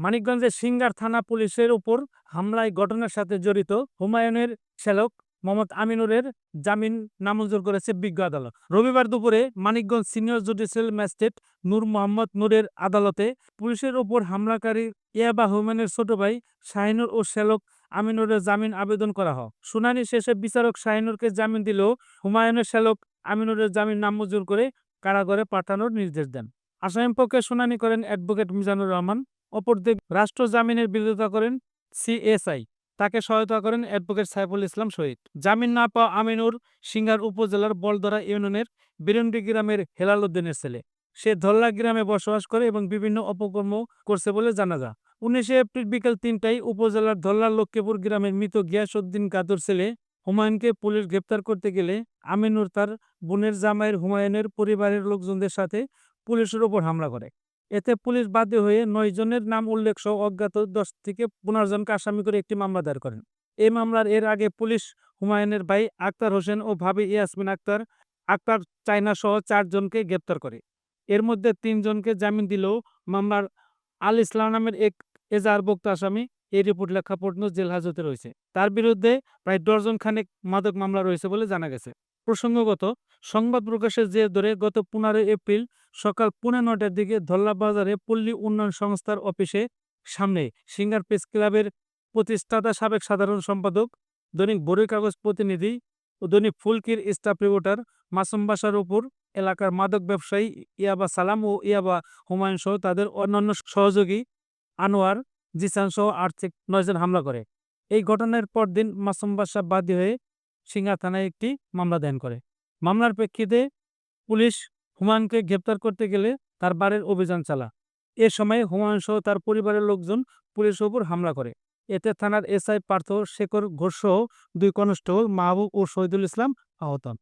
মানিকগঞ্জের সিঙ্গার থানা পুলিশের উপর হামলায় ঘটনার সাথে জড়িত হুমায়ুনের শ্যালক মোহাম্মদ আমিনুরের জামিন নামঞ্জুর করেছে বিজ্ঞ আদালত। রবিবার দুপুরে মানিকগঞ্জ সিনিয়র জুডিশিয়াল ম্যাজিস্ট্রেট নূর মোহাম্মদ নূরের আদালতে পুলিশের উপর হামলাকারী ইয়াবা হুমায়ুনের ছোট ভাই শাহিনুর ও শ্যালক আমিনুরের জামিন আবেদন করা হয়। শুনানি শেষে বিচারক শাহিনুরকে জামিন দিলেও হুমায়ুনের শ্যালক আমিনুরের জামিন নামঞ্জুর করে কারাগারে পাঠানোর নির্দেশ দেন। আসামিপক্ষে শুনানি করেন অ্যাডভোকেট মিজানুর রহমান। অপরদিকে রাষ্ট্র জামিনের বিরোধিতা করেন সিএসআই। তাকে সহায়তা করেন অ্যাডভোকেট সাইফুল ইসলাম শহীদ। জামিন না পাওয়া আমিনুর সিঙ্গার উপজেলার বলদরা ইউনিয়নের বিরন্ডি গ্রামের হেলাল উদ্দিনের ছেলে। সে ধল্লা গ্রামে বসবাস করে এবং বিভিন্ন অপকর্ম করছে বলে জানা যায়। ১৯ এপ্রিল বিকেল ৩টায় উপজেলার ধল্লা লক্ষ্মীপুর গ্রামের মৃত গিয়াসউদ্দিন কাদুর ছেলে হুমায়ুনকে পুলিশ গ্রেপ্তার করতে গেলে আমিনুর তার বোনের জামাইয়ের হুমায়ুনের পরিবারের লোকজনদের সাথে পুলিশের ওপর হামলা করে। এতে পুলিশ বাদী হয়ে ৯ জনের নাম উল্লেখ সহ অজ্ঞাত ১০ থেকে ১৫ জনকে আসামি করে একটি মামলা দায়ের করেন। এই মামলার এর আগে পুলিশ হুমায়ুনের ভাই আক্তার হোসেন ও ভাবি ইয়াসমিন আক্তার আক্তার চায়না সহ ৪ জনকে গ্রেপ্তার করে। এর মধ্যে ৩ জনকে জামিন দিলেও মামলার আল ইসলাম নামের এক এজাহারভুক্ত আসামি এই রিপোর্ট লেখা পর্যন্ত জেল হাজতে রয়েছে। তার বিরুদ্ধে প্রায় ডজন খানেক মাদক মামলা রয়েছে বলে জানা গেছে। প্রসঙ্গগত, সংবাদ প্রকাশের জের ধরে গত ১৫ এপ্রিল সকাল ৯:৩০টার দিকে ধল্লা বাজারে পল্লী উন্নয়ন সংস্থার অফিসে সামনে সিঙ্গার প্রেস ক্লাবের প্রতিষ্ঠাতা সাবেক সাধারণ সম্পাদক, দৈনিক বড়ই কাগজ প্রতিনিধি ও দৈনিক ফুলকির স্টাফ রিপোর্টার মাসুম বাসার উপর এলাকার মাদক ব্যবসায়ী ইয়াবা সালাম ও ইয়াবা হুমায়ুন সহ তাদের অন্যান্য সহযোগী আনোয়ার, জিসান সহ ৮ থেকে ৯ জন হামলা করে। এই ঘটনার পরদিন মাসুম বাসা বাদী হয়ে সিঙ্গার থানায় একটি মামলা দায়ের করে। মামলার প্রেক্ষিতে পুলিশ হুমায়ুনকে গ্রেপ্তার করতে গেলে তার বাড়ির অভিযান চালায়। এ সময় হুমায়ুন সহ তার পরিবারের লোকজন পুলিশের উপর হামলা করে। এতে থানার এসআই পার্থ শেখর ঘোষ সহ ২ কনস্টেবল মাহবুব ও শহীদুল ইসলাম আহত হন।